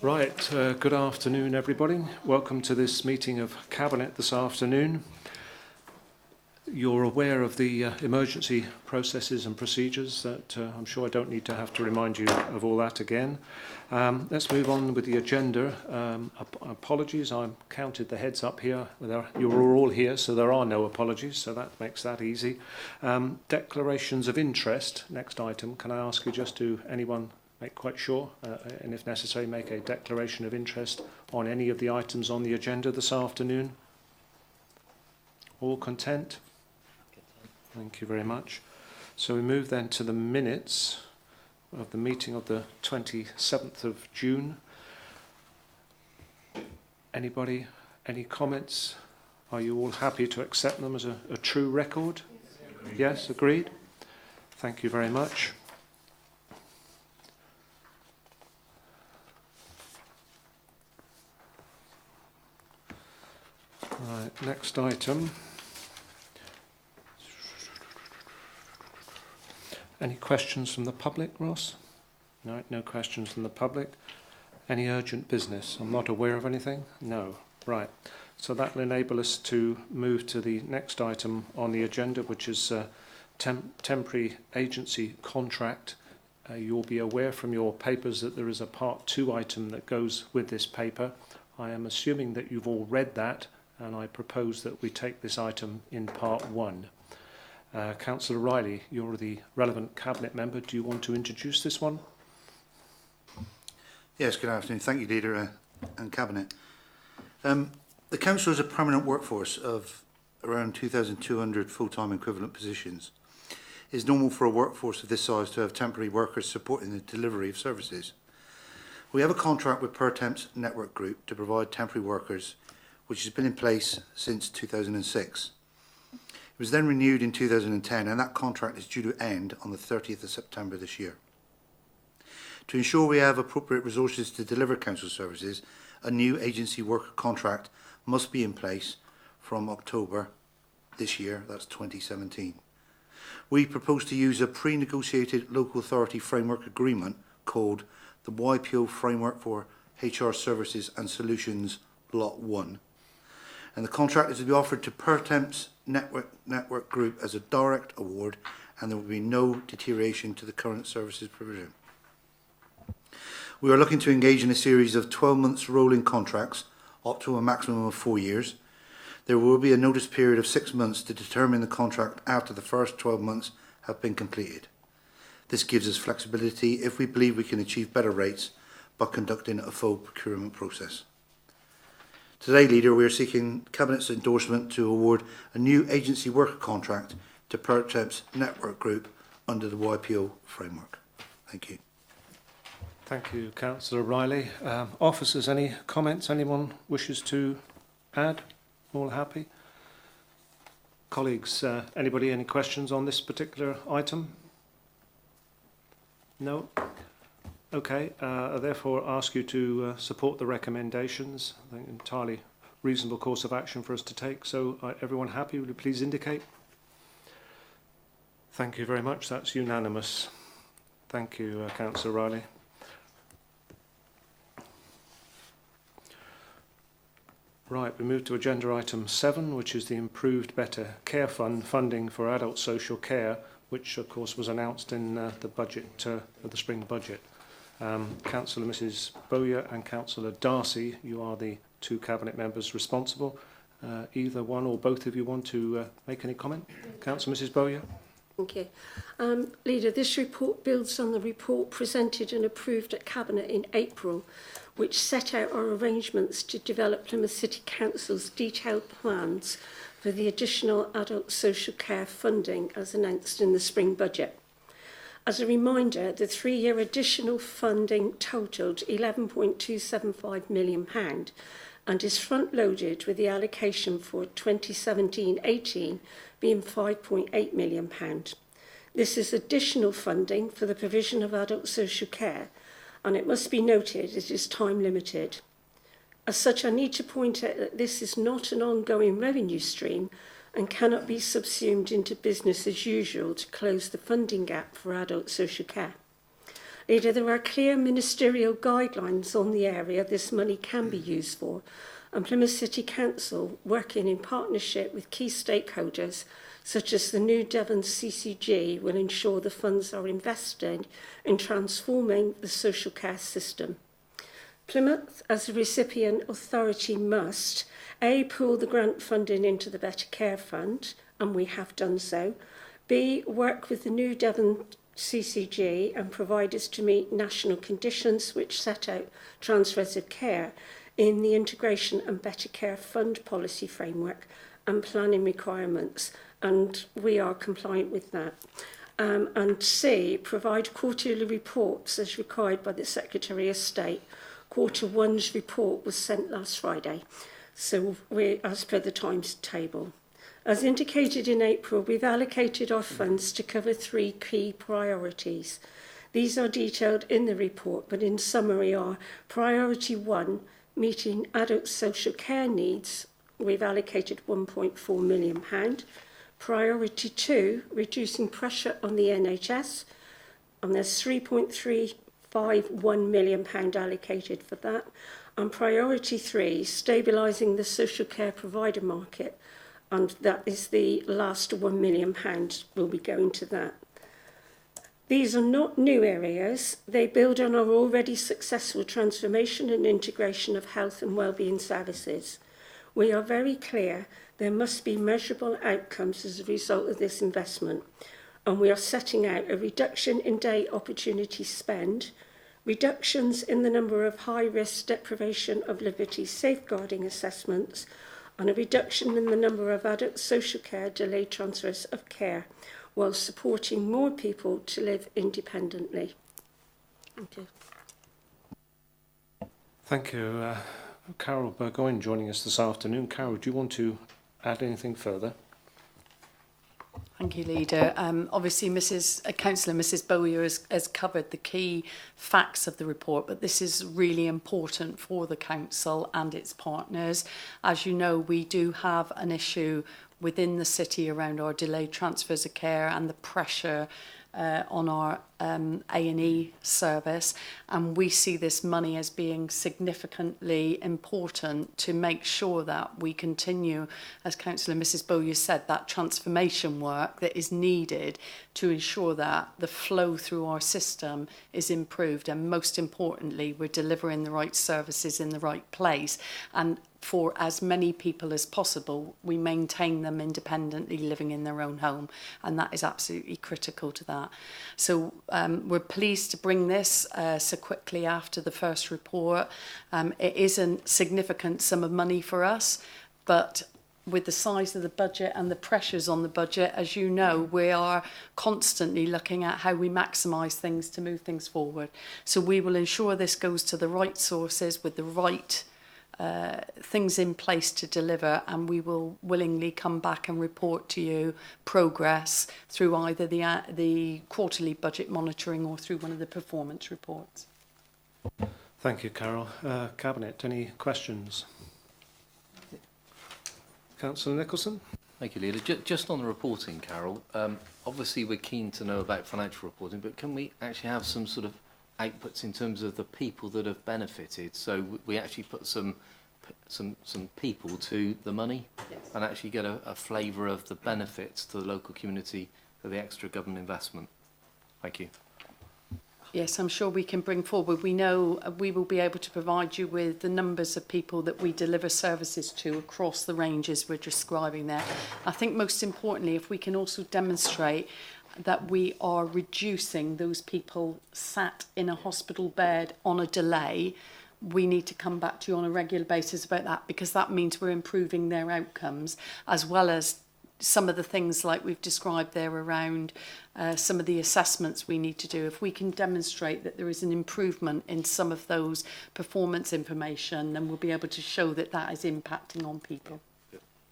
Right, good afternoon everybody. Welcome to this meeting of Cabinet this afternoon. You're aware of the emergency processes and procedures that I'm sure I don't need to have to remind you of all that again. Let's move on with the agenda. Apologies, I counted the heads up here. You're all here, so there are no apologies, so that makes that easy. Declarations of interest, next item. Can I ask you just to anyone make quite sure, and if necessary, make a declaration of interest on any of the items on the agenda this afternoon? All content? Thank you very much. So we move then to the minutes of the meeting of the 27th of June. Anybody, any comments? Are you all happy to accept them as a true record? Yes, agreed? Thank you very much. Right, next item. Any questions from the public, Ross? No questions from the public. Any urgent business? I'm not aware of anything. No. Right. So that will enable us to move to the next item on the agenda, which is temporary agency contract. You'll be aware from your papers that there is a part 2 item that goes with this paper. I am assuming that you've all read that, and I propose that we take this item in part 1. Councillor Riley, you're the relevant Cabinet member. Do you want to introduce this one? Yes, good afternoon. Thank you, Leader and Cabinet. The Council has a permanent workforce of around 2,200 full-time equivalent positions. It is normal for a workforce of this size to have temporary workers supporting the delivery of services. We have a contract with Pertemps Network Group to provide temporary workers, which has been in place since 2006. It was then renewed in 2010, and that contract is due to end on the 30th of September this year. To ensure we have appropriate resources to deliver council services, a new agency worker contract must be in place from October this year, that's 2017. We propose to use a pre-negotiated local authority framework agreement called the YPO Framework for HR Services and Solutions Lot 1. And the contract is to be offered to Pertemps Network Group as a direct award, and there will be no deterioration to the current services provision. We are looking to engage in a series of 12 months rolling contracts up to a maximum of 4 years. There will be a notice period of 6 months to determine the contract after the first 12 months have been completed. This gives us flexibility if we believe we can achieve better rates by conducting a full procurement process. Today, Leader, we are seeking Cabinet's endorsement to award a new agency worker contract to Pertemps Network Group under the YPO framework. Thank you. Thank you, Councillor Riley. Officers, any comments anyone wishes to add? All happy? Colleagues, anybody any questions on this particular item? No? Okay, I therefore ask you to support the recommendations. I think entirely reasonable course of action for us to take. So everyone happy? Would you please indicate? Thank you very much. That's unanimous. Thank you, Councillor Riley. Right, we move to agenda item 7, which is the Improved Better Care Fund funding for adult social care, which of course was announced in the budget, the spring budget. Councillor Mrs Bowyer and Councillor Darcy, you are the 2 Cabinet members responsible. Either one or both of you want to make any comment? Councillor Mrs Bowyer. Thank you. Leader, this report builds on the report presented and approved at Cabinet in April, which set out our arrangements to develop Plymouth City Council's detailed plans for the additional adult social care funding as announced in the spring budget. As a reminder, the 3-year additional funding totalled £11.275 million and is front-loaded with the allocation for 2017-18 being £5.8 million. This is additional funding for the provision of adult social care, and it must be noted it is time limited. As such, I need to point out that this is not an ongoing revenue stream and cannot be subsumed into business as usual to close the funding gap for adult social care. Leader, there are clear ministerial guidelines on the area this money can be used for, and Plymouth City Council, working in partnership with key stakeholders such as the New Devon CCG, will ensure the funds are invested in transforming the social care system. Plymouth, as a recipient authority, must A, pool the grant funding into the Better Care Fund, and we have done so. B, work with the New Devon CCG and providers to meet national conditions which set out transfers of care in the Integration and Better Care Fund policy framework and planning requirements, and we are compliant with that. And C, provide quarterly reports as required by the Secretary of State. Quarter one's report was sent last Friday, so we're as per the timetable. As indicated in April, we've allocated our funds to cover 3 key priorities. These are detailed in the report, but in summary are: priority 1, meeting adult social care needs. We've allocated £1.4 million. Priority 2, reducing pressure on the NHS, and there's £3.351 million allocated for that. And priority 3, stabilising the social care provider market, and that is the last £1 million will be going to that. These are not new areas. They build on our already successful transformation and integration of health and wellbeing services. We are very clear there must be measurable outcomes as a result of this investment, and we are setting out a reduction in day opportunity spend, reductions in the number of high-risk deprivation of liberty safeguarding assessments, and a reduction in the number of adult social care delayed transfers of care, while supporting more people to live independently. Thank you. Thank you. Carol Burgoyne joining us this afternoon. Carol, do you want to add anything further? Thank you, Leader. Obviously, Councillor Mrs Bowyer has covered the key facts of the report, but this is really important for the Council and its partners. As you know, we do have an issue within the city around our delayed transfers of care and the pressure on our A&E service, and we see this money as being significantly important to make sure that we continue, as Councillor Mrs Bowyer said, that transformation work that is needed to ensure that the flow through our system is improved, and most importantly we're delivering the right services in the right place, and for as many people as possible, we maintain them independently living in their own home, and that is absolutely critical to that. So we're pleased to bring this so quickly after the first report. It is a significant sum of money for us, but with the size of the budget and the pressures on the budget, as you know, we are constantly looking at how we maximise things to move things forward. So we will ensure this goes to the right sources with the right things in place to deliver, and we will willingly come back and report to you progress through either the quarterly budget monitoring or through one of the performance reports. Thank you, Carol. Cabinet, any questions? Councillor Nicholson? Thank you, Leader. Just on the reporting, Carol, obviously we're keen to know about financial reporting, but can we actually have some sort of outputs in terms of the people that have benefited? So we actually put some people to the money, yes, and actually get a flavour of the benefits to the local community of the extra government investment. Thank you. Yes, I'm sure we can bring forward. We know we will be able to provide you with the numbers of people that we deliver services to across the ranges we're describing there. I think most importantly, if we can also demonstrate that we are reducing those people sat in a hospital bed on a delay, we need to come back to you on a regular basis about that, because that means we're improving their outcomes, as well as some of the things like we've described there around some of the assessments we need to do. If we can demonstrate that there is an improvement in some of those performance information, then we'll be able to show that that is impacting on people.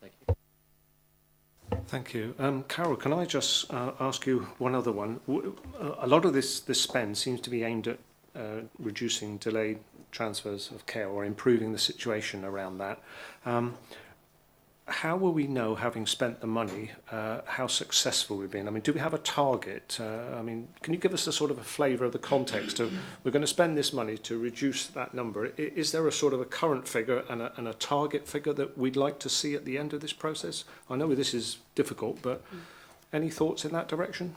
Thank you. Thank you. Carol, can I just ask you one other one? A lot of this spend seems to be aimed at reducing delayed transfers of care or improving the situation around that. how will we know, having spent the money, how successful we've been? I mean, do we have a target? I mean, can you give us a sort of a flavour of the context of, we're going to spend this money to reduce that number? Is there a sort of a current figure and a target figure that we'd like to see at the end of this process? I know this is difficult, but any thoughts in that direction?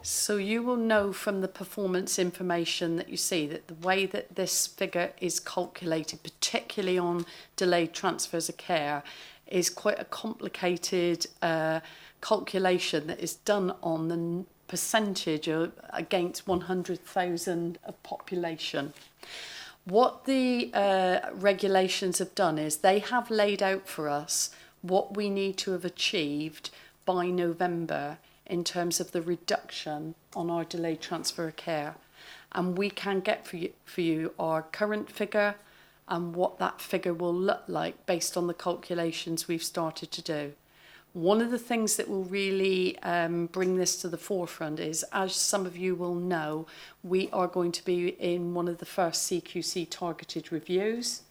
So you will know from the performance information that you see that the way that this figure is calculated, particularly on delayed transfers of care, is quite a complicated calculation that is done on the percentage of, against 100,000 of population. What the regulations have done is they have laid out for us what we need to have achieved by November in terms of the reduction on our delayed transfer of care. And we can get for you our current figure and what that figure will look like based on the calculations we've started to do. One of the things that will really bring this to the forefront is, as some of you will know, we are going to be in one of the first CQC targeted reviews.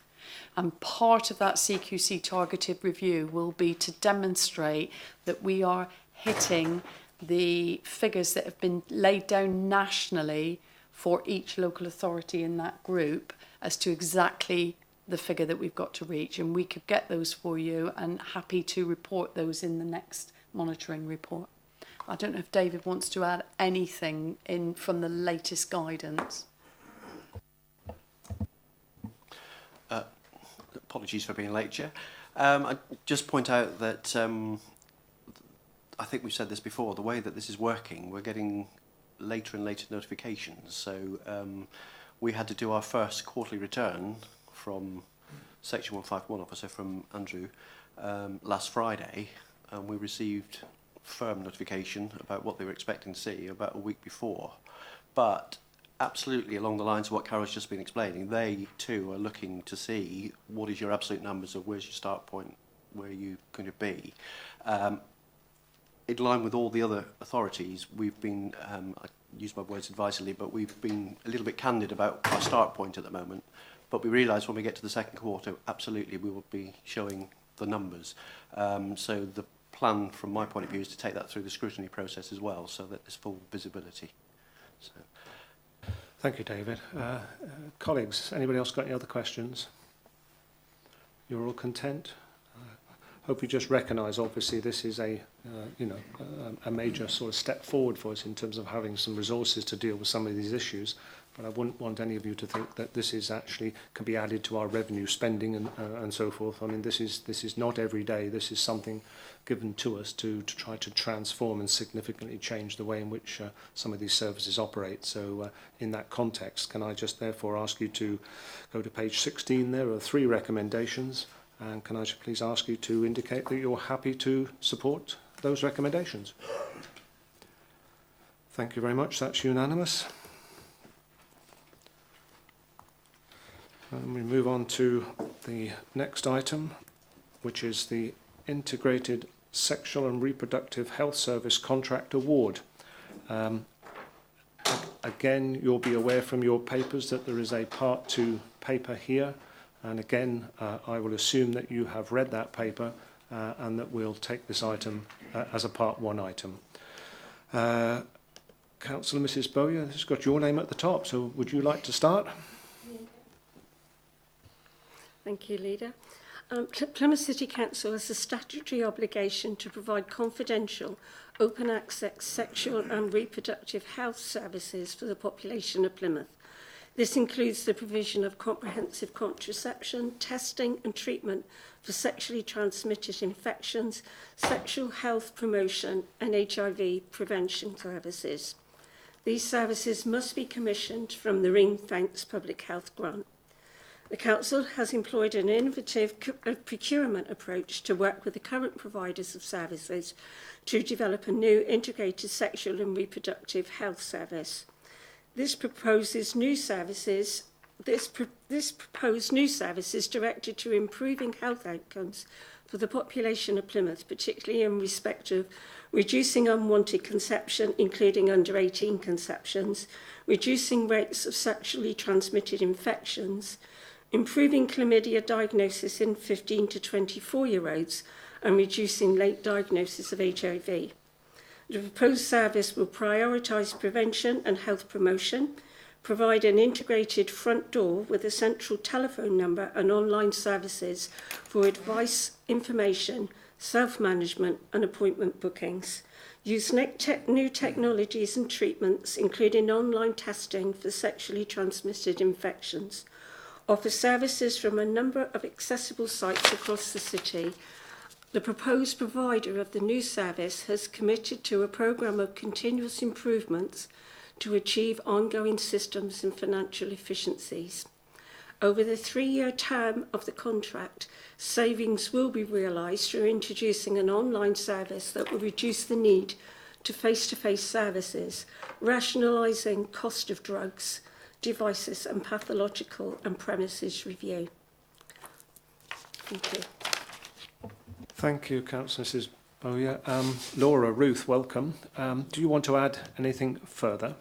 And part of that CQC targeted review will be to demonstrate that we are hitting the figures that have been laid down nationally for each local authority in that group as to exactly the figure that we've got to reach. And we could get those for you, and happy to report those in the next monitoring report. I don't know if David wants to add anything in from the latest guidance. Apologies for being late, Chair. I just point out that I think we've said this before, the way that this is working, we're getting later and later notifications. So we had to do our first quarterly return from Section 151 officer, from Andrew, last Friday, and we received firm notification about what they were expecting to see about a week before. But absolutely along the lines of what Carol's just been explaining, they too are looking to see what is your absolute numbers of where's your start point, where you're going to be. In line with all the other authorities, we've been, I use my words advisedly, but we've been a little bit candid about our start point at the moment. But we realise when we get to the second quarter, absolutely we will be showing the numbers. So the plan from my point of view is to take that through the scrutiny process as well, so that there's full visibility. So. Thank you, David. Colleagues, anybody else got any other questions? You're all content? Hope you just recognise, obviously, this is a major sort of step forward for us in terms of having some resources to deal with some of these issues. But I wouldn't want any of you to think that this is actually can be added to our revenue spending and so forth. I mean, this is not every day. This is something given to us to try to transform and significantly change the way in which some of these services operate. So in that context, can I just therefore ask you to go to page 16? There are 3 recommendations. And can I please ask you to indicate that you're happy to support those recommendations? Thank you very much. That's unanimous. And we move on to the next item, which is the Integrated Sexual and Reproductive Health Service Contract Award. Again, you'll be aware from your papers that there is a Part 2 paper here. And again, I will assume that you have read that paper and that we'll take this item as a Part 1 item. Councillor Mrs. Bowyer, this has got your name at the top, so would you like to start? Thank you, Leader. Plymouth City Council has a statutory obligation to provide confidential, open access sexual and reproductive health services for the population of Plymouth. This includes the provision of comprehensive contraception, testing and treatment for sexually transmitted infections, sexual health promotion and HIV prevention services. These services must be commissioned from the ring-fenced public health grant. The Council has employed an innovative procurement approach to work with the current providers of services to develop a new integrated sexual and reproductive health service. This proposed new services directed to improving health outcomes for the population of Plymouth, particularly in respect of reducing unwanted conception, including under 18 conceptions, reducing rates of sexually transmitted infections, improving chlamydia diagnosis in 15 to 24-year-olds and reducing late diagnosis of HIV. The proposed service will prioritise prevention and health promotion, provide an integrated front door with a central telephone number and online services for advice, information, self-management and appointment bookings, use new technologies and treatments, including online testing for sexually transmitted infections, offer services from a number of accessible sites across the city. The proposed provider of the new service has committed to a programme of continuous improvements to achieve ongoing systems and financial efficiencies. Over the 3-year term of the contract, savings will be realised through introducing an online service that will reduce the need to face-to-face services, rationalising cost of drugs, devices and pathological and premises review. Thank you. Thank you, Councillor Mrs. Bowyer. Laura, Ruth, welcome. Do you want to add anything further?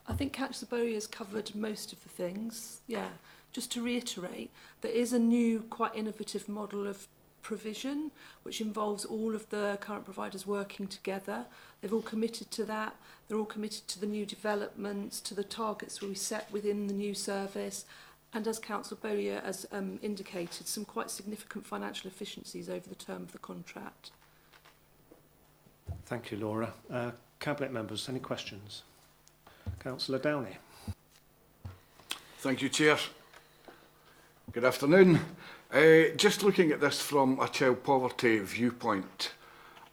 I think Councillor Bowyer has covered most of the things. Yeah, just to reiterate, there is a new, quite innovative model of provision, which involves all of the current providers working together. They've all committed to that. They're all committed to the new developments, to the targets we set within the new service. And as Councillor Bowyer has indicated, some quite significant financial efficiencies over the term of the contract. Thank you, Laura. Cabinet members, any questions? Councillor Downey. Thank you, Chair. Good afternoon. Just looking at this from a child poverty viewpoint,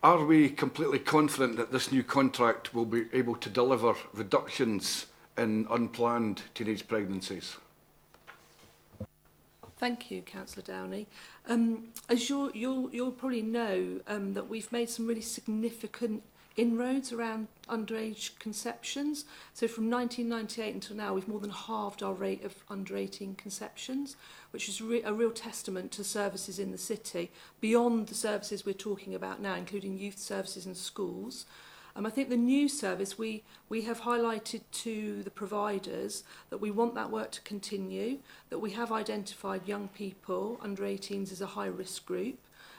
are we completely confident that this new contract will be able to deliver reductions in unplanned teenage pregnancies? Thank you, Councillor Downey. As you'll probably know, that we've made some really significant inroads around underage conceptions. So from 1998 until now, we've more than halved our rate of under 18 conceptions, which is a real testament to services in the city, beyond the services we're talking about now, including youth services and schools. I think the new service, we have highlighted to the providers that we want that work to continue, that we have identified young people under 18s as a high-risk group,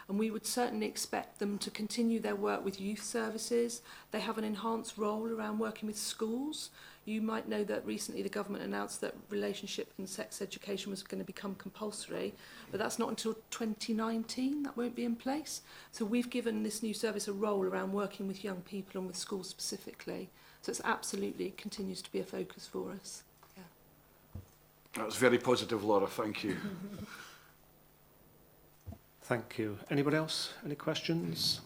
and we would certainly expect them to continue their work with youth services. They have an enhanced role around working with schools. You might know that recently the government announced that relationship and sex education was going to become compulsory, but that's not until 2019, that won't be in place. So we've given this new service a role around working with young people and with schools specifically. So it's absolutely continues to be a focus for us. Yeah. That's very positive, Laura, thank you. Thank you. Anybody else? Any questions?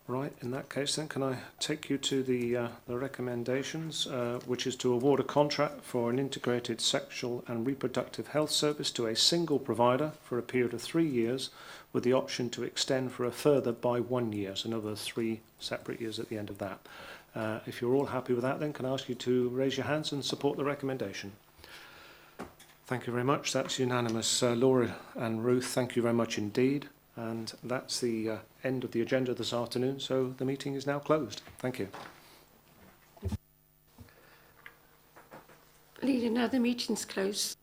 Right, in that case then, can I take you to the recommendations, which is to award a contract for an integrated sexual and reproductive health service to a single provider for a period of 3 years, with the option to extend for a further by 1 year, so another 3 separate years at the end of that. If you're all happy with that, then can I ask you to raise your hands and support the recommendation? Thank you very much. That's unanimous. Laura and Ruth, thank you very much indeed. And that's the end of the agenda this afternoon, so the meeting is now closed. Thank you. Leader, now the meeting's closed.